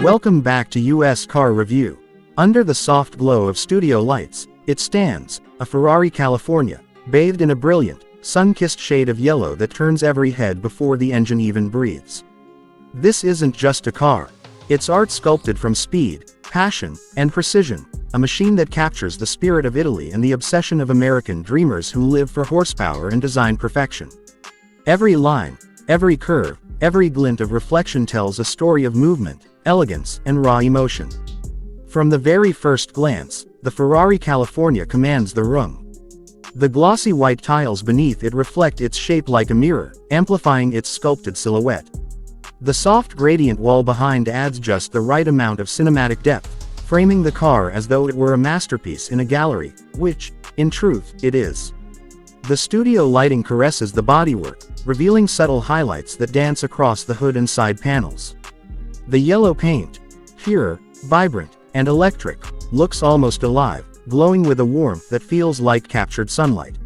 Welcome back to US Car Review. Under the soft glow of studio lights, it stands, a Ferrari California, bathed in a brilliant, sun-kissed shade of yellow that turns every head before the engine even breathes. This isn't just a car. It's art sculpted from speed, passion, and precision, a machine that captures the spirit of Italy and the obsession of American dreamers who live for horsepower and design perfection. Every line, every curve, every glint of reflection tells a story of movement, elegance, and raw emotion. From the very first glance, the Ferrari California commands the room. The glossy white tiles beneath it reflect its shape like a mirror, amplifying its sculpted silhouette. The soft gradient wall behind adds just the right amount of cinematic depth, framing the car as though it were a masterpiece in a gallery, which, in truth, it is. The studio lighting caresses the bodywork, revealing subtle highlights that dance across the hood and side panels. The yellow paint, pure, vibrant, and electric, looks almost alive, glowing with a warmth that feels like captured sunlight.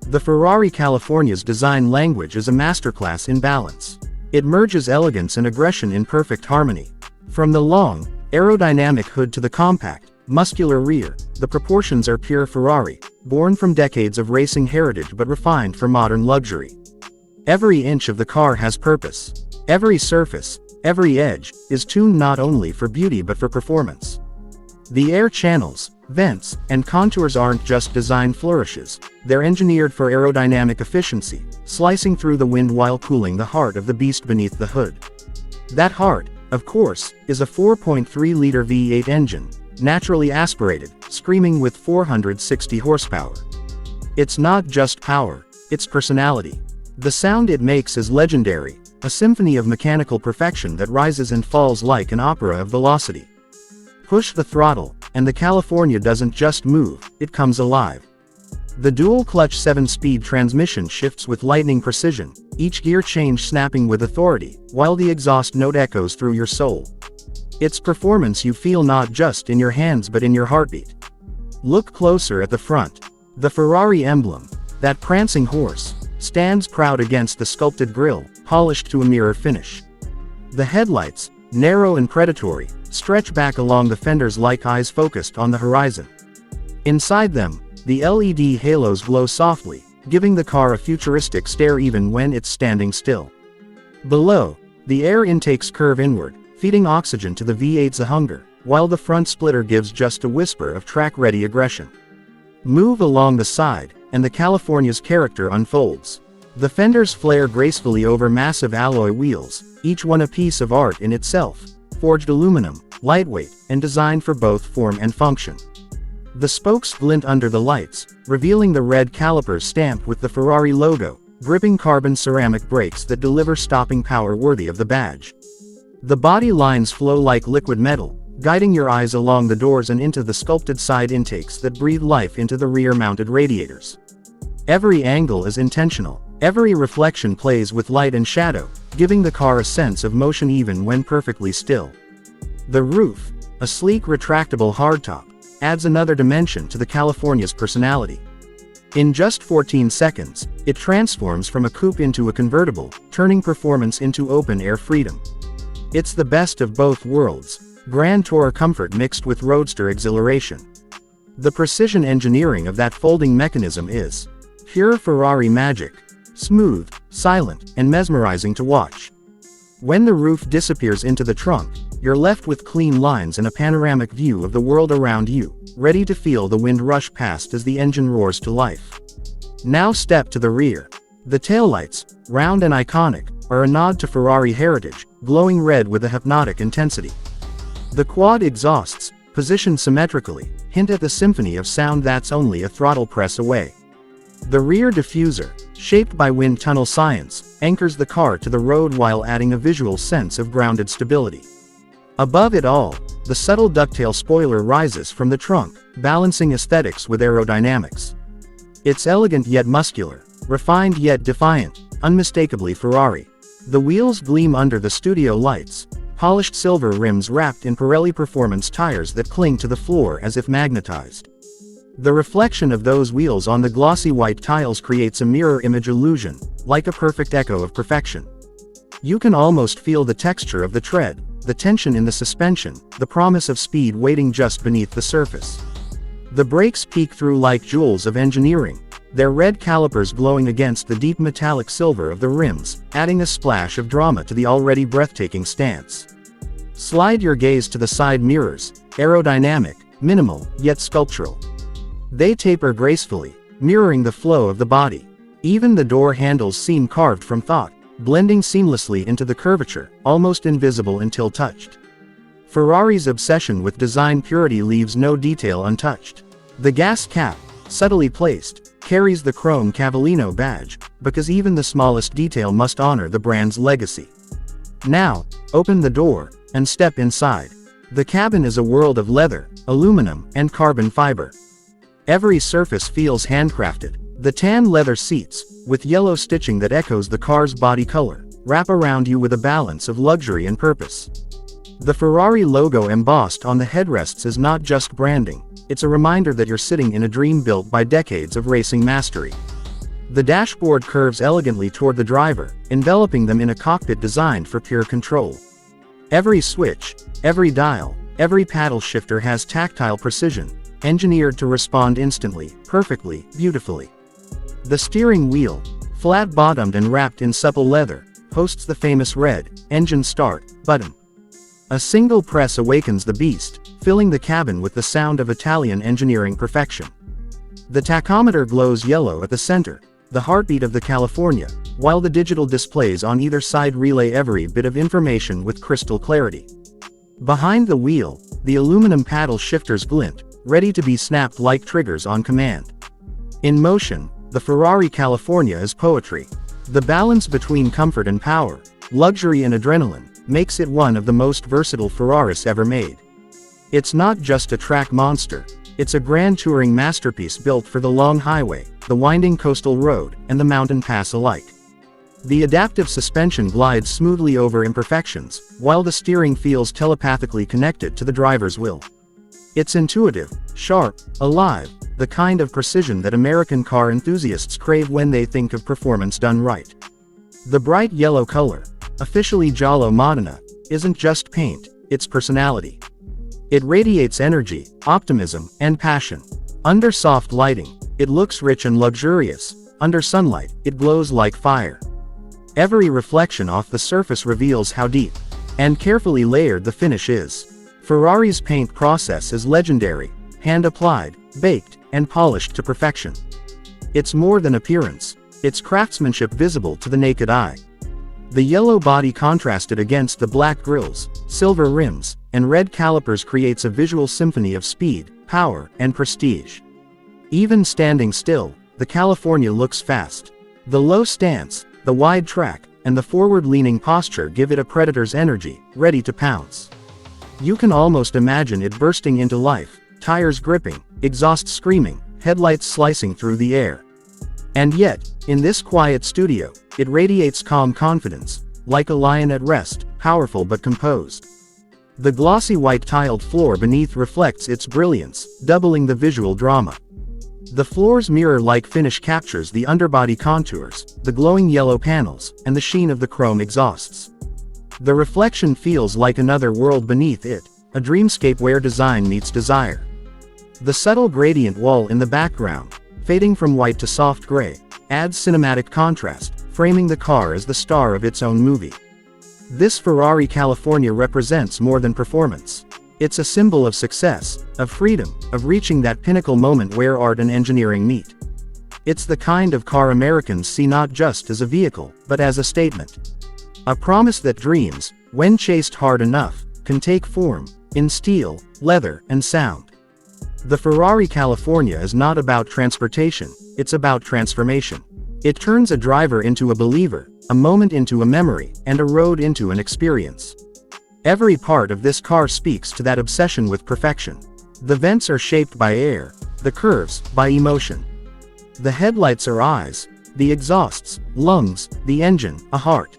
The Ferrari California's design language is a masterclass in balance. It merges elegance and aggression in perfect harmony. From the long, aerodynamic hood to the compact, muscular rear, the proportions are pure Ferrari, born from decades of racing heritage but refined for modern luxury. Every inch of the car has purpose. Every surface, every edge, is tuned not only for beauty but for performance. The air channels, vents, and contours aren't just design flourishes, they're engineered for aerodynamic efficiency, slicing through the wind while cooling the heart of the beast beneath the hood. That heart, of course, is a 4.3-liter V8 engine, naturally aspirated, screaming with 460 horsepower. It's not just power, it's personality. The sound it makes is legendary, a symphony of mechanical perfection that rises and falls like an opera of velocity. Push the throttle, and the California doesn't just move, it comes alive. The dual-clutch 7-speed transmission shifts with lightning precision, each gear change snapping with authority, while the exhaust note echoes through your soul. It's performance you feel not just in your hands but in your heartbeat. Look closer at the front. The Ferrari emblem, that prancing horse, stands proud against the sculpted grille, polished to a mirror finish. The headlights, narrow and predatory, stretch back along the fenders like eyes focused on the horizon. Inside them, the LED halos glow softly, giving the car a futuristic stare even when it's standing still. Below, the air intakes curve inward, feeding oxygen to the V8's hunger, while the front splitter gives just a whisper of track-ready aggression. Move along the side, and the California's character unfolds. The fenders flare gracefully over massive alloy wheels, each one a piece of art in itself, forged aluminum, lightweight, and designed for both form and function. The spokes glint under the lights, revealing the red calipers stamped with the Ferrari logo, gripping carbon ceramic brakes that deliver stopping power worthy of the badge. The body lines flow like liquid metal, guiding your eyes along the doors and into the sculpted side intakes that breathe life into the rear-mounted radiators. Every angle is intentional, every reflection plays with light and shadow, giving the car a sense of motion even when perfectly still. The roof, a sleek retractable hardtop, adds another dimension to the California's personality. In just 14 seconds, it transforms from a coupe into a convertible, turning performance into open-air freedom. It's the best of both worlds, Grand Tourer comfort mixed with roadster exhilaration. The precision engineering of that folding mechanism is pure Ferrari magic, smooth, silent, and mesmerizing to watch. When the roof disappears into the trunk, you're left with clean lines and a panoramic view of the world around you, ready to feel the wind rush past as the engine roars to life. Now step to the rear. The taillights, round and iconic, are a nod to Ferrari heritage, glowing red with a hypnotic intensity. The quad exhausts, positioned symmetrically, hint at the symphony of sound that's only a throttle press away. The rear diffuser, shaped by wind tunnel science, anchors the car to the road while adding a visual sense of grounded stability. Above it all, the subtle ducktail spoiler rises from the trunk, balancing aesthetics with aerodynamics. It's elegant yet muscular, refined yet defiant, unmistakably Ferrari. The wheels gleam under the studio lights, polished silver rims wrapped in Pirelli Performance tires that cling to the floor as if magnetized. The reflection of those wheels on the glossy white tiles creates a mirror image illusion, like a perfect echo of perfection. You can almost feel the texture of the tread, the tension in the suspension, the promise of speed waiting just beneath the surface. The brakes peek through like jewels of engineering, their red calipers glowing against the deep metallic silver of the rims, adding a splash of drama to the already breathtaking stance. Slide your gaze to the side mirrors, aerodynamic, minimal, yet sculptural. They taper gracefully, mirroring the flow of the body. Even the door handles seem carved from thought, blending seamlessly into the curvature, almost invisible until touched. Ferrari's obsession with design purity leaves no detail untouched. The gas cap, subtly placed, carries the chrome Cavallino badge, because even the smallest detail must honor the brand's legacy. Now, open the door, and step inside. The cabin is a world of leather, aluminum, and carbon fiber. Every surface feels handcrafted. The tan leather seats, with yellow stitching that echoes the car's body color, wrap around you with a balance of luxury and purpose. The Ferrari logo embossed on the headrests is not just branding, it's a reminder that you're sitting in a dream built by decades of racing mastery. The dashboard curves elegantly toward the driver, enveloping them in a cockpit designed for pure control. Every switch, every dial, every paddle shifter has tactile precision, engineered to respond instantly, perfectly, beautifully. The steering wheel, flat-bottomed and wrapped in supple leather, hosts the famous red engine start button. A single press awakens the beast, filling the cabin with the sound of Italian engineering perfection. The tachometer glows yellow at the center, the heartbeat of the California, while the digital displays on either side relay every bit of information with crystal clarity. Behind the wheel, the aluminum paddle shifters glint, ready to be snapped like triggers on command. In motion, the Ferrari California is poetry. The balance between comfort and power, luxury and adrenaline, makes it one of the most versatile Ferraris ever made. It's not just a track monster, it's a grand touring masterpiece built for the long highway, the winding coastal road, and the mountain pass alike. The adaptive suspension glides smoothly over imperfections, while the steering feels telepathically connected to the driver's will. It's intuitive, sharp, alive, the kind of precision that American car enthusiasts crave when they think of performance done right. The bright yellow color, officially Giallo Modena, isn't just paint, it's personality. It radiates energy, optimism, and passion. Under soft lighting, it looks rich and luxurious. Under sunlight, it glows like fire. Every reflection off the surface reveals how deep and carefully layered the finish is. Ferrari's paint process is legendary, hand-applied, baked, and polished to perfection. It's more than appearance, it's craftsmanship visible to the naked eye. The yellow body contrasted against the black grills, silver rims, and red calipers creates a visual symphony of speed, power, and prestige. Even standing still, the California looks fast. The low stance, the wide track, and the forward-leaning posture give it a predator's energy, ready to pounce. You can almost imagine it bursting into life, tires gripping, exhaust screaming, headlights slicing through the air. And yet, in this quiet studio, it radiates calm confidence, like a lion at rest, powerful but composed. The glossy white tiled floor beneath reflects its brilliance, doubling the visual drama. The floor's mirror-like finish captures the underbody contours, the glowing yellow panels, and the sheen of the chrome exhausts. The reflection feels like another world beneath it, a dreamscape where design meets desire. The subtle gradient wall in the background, fading from white to soft gray, adds cinematic contrast, framing the car as the star of its own movie. This Ferrari California represents more than performance. It's a symbol of success, of freedom, of reaching that pinnacle moment where art and engineering meet. It's the kind of car Americans see not just as a vehicle, but as a statement. A promise that dreams, when chased hard enough, can take form, in steel, leather, and sound. The Ferrari California is not about transportation, it's about transformation. It turns a driver into a believer, a moment into a memory, and a road into an experience. Every part of this car speaks to that obsession with perfection. The vents are shaped by air, the curves, by emotion. The headlights are eyes, the exhausts, lungs, the engine, a heart.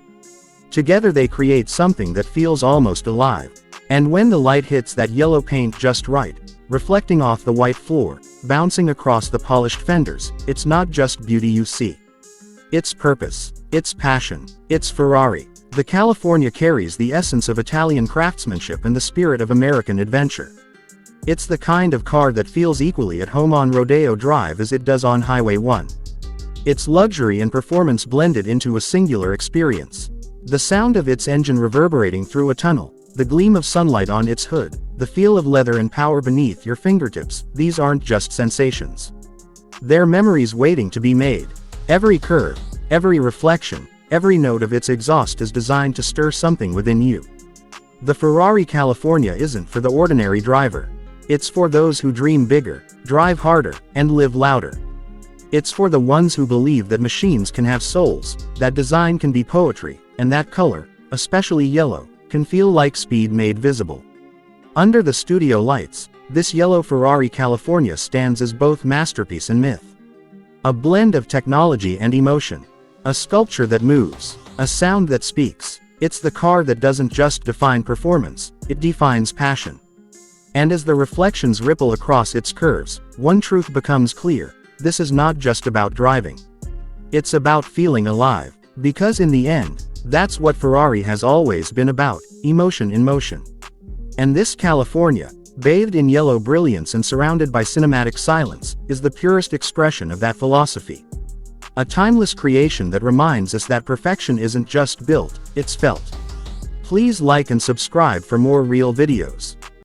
Together they create something that feels almost alive. And when the light hits that yellow paint just right, reflecting off the white floor, bouncing across the polished fenders, it's not just beauty you see. It's purpose, it's passion, it's Ferrari. The California carries the essence of Italian craftsmanship and the spirit of American adventure. It's the kind of car that feels equally at home on Rodeo Drive as it does on Highway 1. Its luxury and performance blended into a singular experience. The sound of its engine reverberating through a tunnel, the gleam of sunlight on its hood, the feel of leather and power beneath your fingertips, these aren't just sensations. They're memories waiting to be made. Every curve, every reflection, every note of its exhaust is designed to stir something within you. The Ferrari California isn't for the ordinary driver. It's for those who dream bigger, drive harder, and live louder. It's for the ones who believe that machines can have souls, that design can be poetry, and that color, especially yellow, can feel like speed made visible. Under the studio lights, this yellow Ferrari California stands as both masterpiece and myth. A blend of technology and emotion. A sculpture that moves. A sound that speaks. It's the car that doesn't just define performance, it defines passion. And as the reflections ripple across its curves, one truth becomes clear: this is not just about driving. It's about feeling alive. Because in the end, that's what Ferrari has always been about: emotion in motion. And this California, bathed in yellow brilliance and surrounded by cinematic silence, is the purest expression of that philosophy. A timeless creation that reminds us that perfection isn't just built, it's felt. Please like and subscribe for more real videos.